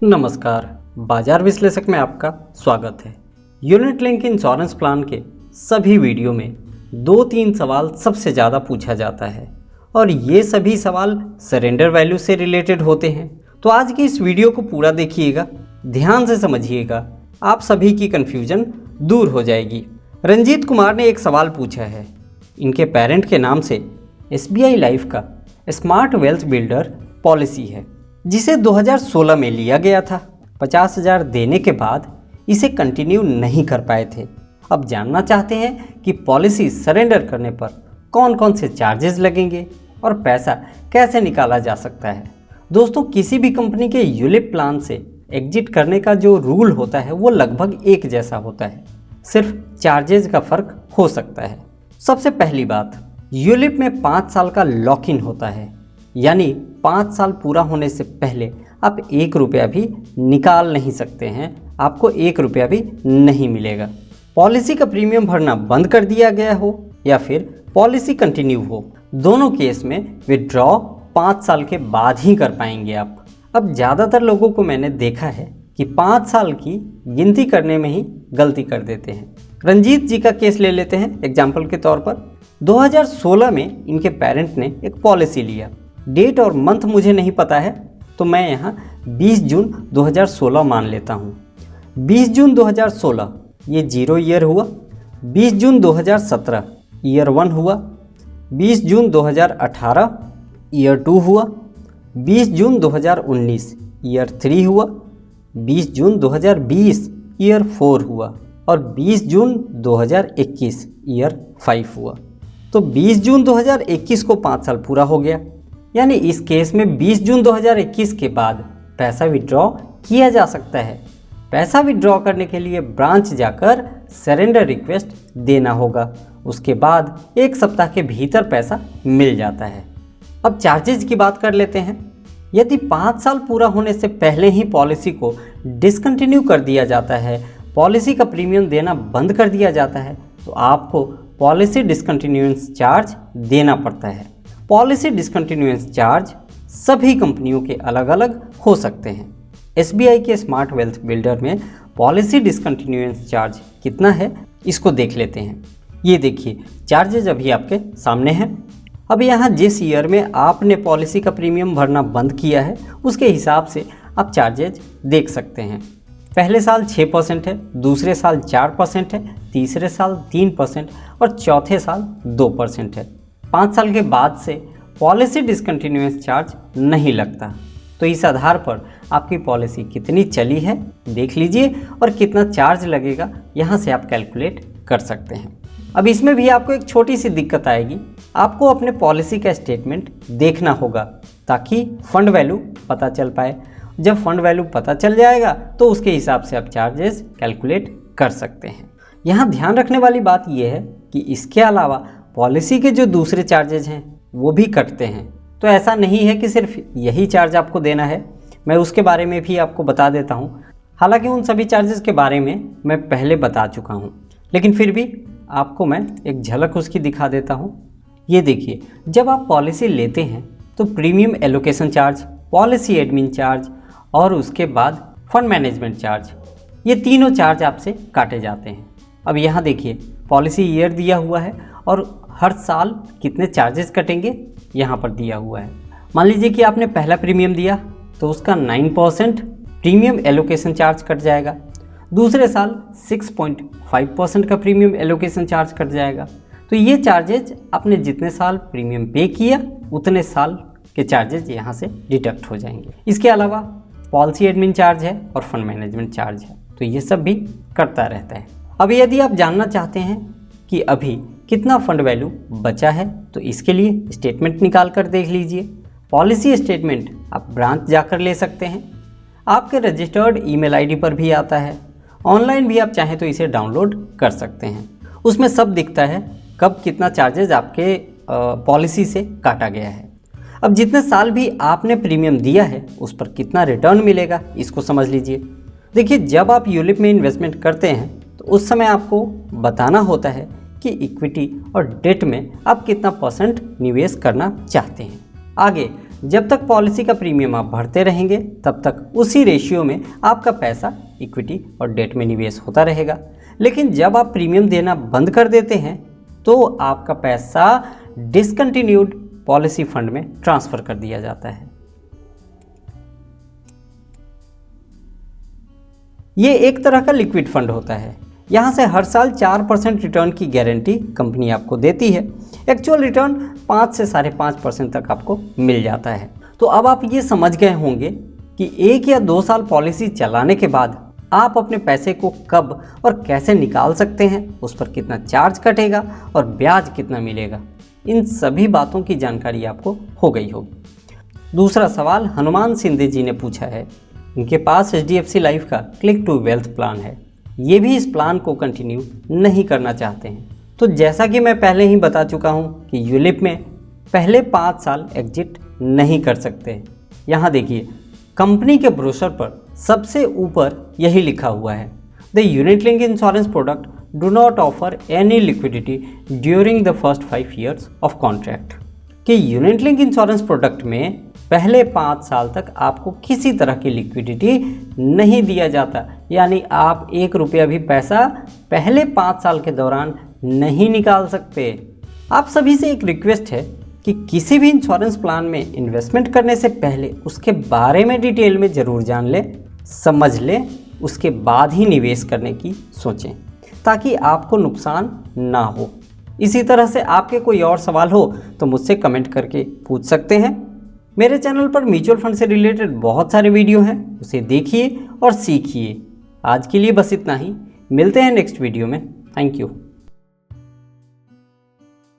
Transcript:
नमस्कार, बाजार विश्लेषक में आपका स्वागत है। यूनिट लिंक इंश्योरेंस प्लान के सभी वीडियो में 2-3 सवाल सबसे ज़्यादा पूछा जाता है और ये सभी सवाल सरेंडर वैल्यू से रिलेटेड होते हैं। तो आज की इस वीडियो को पूरा देखिएगा, ध्यान से समझिएगा, आप सभी की कन्फ्यूजन दूर हो जाएगी। रंजीत कुमार ने एक सवाल पूछा है। इनके पेरेंट के नाम से SBI लाइफ का स्मार्ट वेल्थ बिल्डर पॉलिसी है जिसे 2016 में लिया गया था। 50,000 देने के बाद इसे कंटिन्यू नहीं कर पाए थे। अब जानना चाहते हैं कि पॉलिसी सरेंडर करने पर कौन कौन से चार्जेस लगेंगे और पैसा कैसे निकाला जा सकता है। दोस्तों, किसी भी कंपनी के यूलिप प्लान से एग्जिट करने का जो रूल होता है वो लगभग एक जैसा होता है, सिर्फ चार्जेस का फ़र्क हो सकता है। सबसे पहली बात, यूलिप में 5 साल का लॉक इन होता है, यानी 5 साल पूरा होने से पहले आप 1 रुपया भी निकाल नहीं सकते हैं, आपको 1 रुपया भी नहीं मिलेगा। पॉलिसी का प्रीमियम भरना बंद कर दिया गया हो या फिर पॉलिसी कंटिन्यू हो, दोनों केस में विड्रॉ 5 साल के बाद ही कर पाएंगे आप। अब ज़्यादातर लोगों को मैंने देखा है कि 5 साल की गिनती करने में ही गलती कर देते हैं। रंजीत जी का केस ले लेते हैं एग्जाम्पल के तौर पर। 2016 में इनके पेरेंट ने एक पॉलिसी लिया। डेट और मंथ मुझे नहीं पता है, तो मैं यहाँ 20 जून 2016 मान लेता हूँ। 20 जून 2016 ये 0 ईयर हुआ। 20 जून 2017 ईयर 1 हुआ। 20 जून 2018 ईयर 2 हुआ। 20 जून 2019 ईयर 3 हुआ। 20 जून 2020 ईयर 4 हुआ और 20 जून 2021 ईयर 5 हुआ। तो 20 जून 2021 को 5 साल पूरा हो गया, यानी इस केस में 20 जून 2021 के बाद पैसा विड्रॉ किया जा सकता है। पैसा विड्रॉ करने के लिए ब्रांच जाकर सरेंडर रिक्वेस्ट देना होगा, उसके बाद 1 सप्ताह के भीतर पैसा मिल जाता है। अब चार्जेज की बात कर लेते हैं। यदि 5 साल पूरा होने से पहले ही पॉलिसी को डिसकंटिन्यू कर दिया जाता है, पॉलिसी का प्रीमियम देना बंद कर दिया जाता है, तो आपको पॉलिसी डिसकंटिन्यूएंस चार्ज देना पड़ता है। पॉलिसी डिसकंटिन्यूएंस चार्ज सभी कंपनियों के अलग अलग हो सकते हैं। SBI के स्मार्ट वेल्थ बिल्डर में पॉलिसी डिसकंटिन्यूएंस चार्ज कितना है, इसको देख लेते हैं। ये देखिए, चार्जेज अभी आपके सामने हैं। अब यहाँ जिस ईयर में आपने पॉलिसी का प्रीमियम भरना बंद किया है, उसके हिसाब से आप चार्जेज देख सकते हैं। पहले साल 6% है, दूसरे साल 4% है, तीसरे साल 3% और चौथे साल 2% है। 5 साल के बाद से पॉलिसी डिसकंटिन्यूएंस चार्ज नहीं लगता। तो इस आधार पर आपकी पॉलिसी कितनी चली है देख लीजिए और कितना चार्ज लगेगा यहाँ से आप कैलकुलेट कर सकते हैं। अब इसमें भी आपको एक छोटी सी दिक्कत आएगी, आपको अपने पॉलिसी का स्टेटमेंट देखना होगा ताकि फंड वैल्यू पता चल पाए। जब फंड वैल्यू पता चल जाएगा तो उसके हिसाब से आप चार्जेस कैलकुलेट कर सकते हैं। यहाँ ध्यान रखने वाली बात यह है कि इसके अलावा पॉलिसी के जो दूसरे चार्जेज हैं वो भी कटते हैं। तो ऐसा नहीं है कि सिर्फ यही चार्ज आपको देना है, मैं उसके बारे में भी आपको बता देता हूँ। हालांकि उन सभी चार्जेस के बारे में मैं पहले बता चुका हूँ, लेकिन फिर भी आपको मैं एक झलक उसकी दिखा देता हूँ। ये देखिए, जब आप पॉलिसी लेते हैं तो premium allocation charge, policy admin charge और उसके बाद फंड मैनेजमेंट चार्ज, ये तीनों चार्ज आपसे काटे जाते हैं। अब यहाँ देखिए, पॉलिसी ईयर दिया हुआ है और हर साल कितने चार्जेस कटेंगे यहाँ पर दिया हुआ है। मान लीजिए कि आपने पहला प्रीमियम दिया तो उसका 9% प्रीमियम एलोकेशन चार्ज कट जाएगा। दूसरे साल 6.5% का प्रीमियम एलोकेशन चार्ज कट जाएगा। तो ये चार्जेज आपने जितने साल प्रीमियम पे किया उतने साल के चार्जेज यहाँ से डिडक्ट हो जाएंगे। इसके अलावा पॉलिसी एडमिन चार्ज है और फंड मैनेजमेंट चार्ज है, तो ये सब भी कटता रहता है। अब यदि आप जानना चाहते हैं कि अभी कितना फंड वैल्यू बचा है, तो इसके लिए स्टेटमेंट निकाल कर देख लीजिए। पॉलिसी स्टेटमेंट आप ब्रांच जाकर ले सकते हैं, आपके रजिस्टर्ड ईमेल आईडी पर भी आता है। ऑनलाइन भी आप चाहें तो इसे डाउनलोड कर सकते हैं। उसमें सब दिखता है कब कितना चार्जेज आपके पॉलिसी से काटा गया है। अब जितने साल भी आपने प्रीमियम दिया है उस पर कितना रिटर्न मिलेगा, इसको समझ लीजिए। देखिए, जब आप यूलिप में इन्वेस्टमेंट करते हैं तो उस समय आपको बताना होता है कि इक्विटी और डेट में आप कितना % निवेश करना चाहते हैं। आगे जब तक पॉलिसी का प्रीमियम आप भरते रहेंगे तब तक उसी रेशियो में आपका पैसा इक्विटी और डेट में निवेश होता रहेगा। लेकिन जब आप प्रीमियम देना बंद कर देते हैं तो आपका पैसा डिसकंटिन्यूड पॉलिसी फंड में ट्रांसफ़र कर दिया जाता है। ये एक तरह का लिक्विड फंड होता है। यहाँ से हर साल 4% रिटर्न की गारंटी कंपनी आपको देती है। एक्चुअल रिटर्न 5 से 5.5% तक आपको मिल जाता है। तो अब आप ये समझ गए होंगे कि 1 या 2 साल पॉलिसी चलाने के बाद आप अपने पैसे को कब और कैसे निकाल सकते हैं, उस पर कितना चार्ज कटेगा और ब्याज कितना मिलेगा, इन सभी बातों की जानकारी आपको हो गई होगी। दूसरा सवाल हनुमान सिंधे जी ने पूछा है। उनके पास HDFC लाइफ का क्लिक टू वेल्थ प्लान है। ये भी इस प्लान को कंटिन्यू नहीं करना चाहते हैं। तो जैसा कि मैं पहले ही बता चुका हूँ कि यूलिप में पहले 5 साल एग्जिट नहीं कर सकते। यहाँ देखिए, कंपनी के ब्रोशर पर सबसे ऊपर यही लिखा हुआ है, the unit link insurance product do not offer any liquidity during the first 5 years of contract. कि यूनिट लिंक इंश्योरेंस प्रोडक्ट में पहले 5 साल तक आपको किसी तरह की लिक्विडिटी नहीं दिया जाता, यानी आप 1 रुपया भी पैसा पहले 5 साल के दौरान नहीं निकाल सकते। आप सभी से एक रिक्वेस्ट है कि किसी भी इंश्योरेंस प्लान में इन्वेस्टमेंट करने से पहले उसके बारे में डिटेल में ज़रूर जान लें, समझ लें, उसके बाद ही निवेश करने की सोचें ताकि आपको नुकसान ना हो। इसी तरह से आपके कोई और सवाल हो तो मुझसे कमेंट करके पूछ सकते हैं। मेरे चैनल पर म्यूचुअल फंड से रिलेटेड बहुत सारे वीडियो हैं, उसे देखिए और सीखिए। आज के लिए बस इतना ही, मिलते हैं नेक्स्ट वीडियो में। Thank you.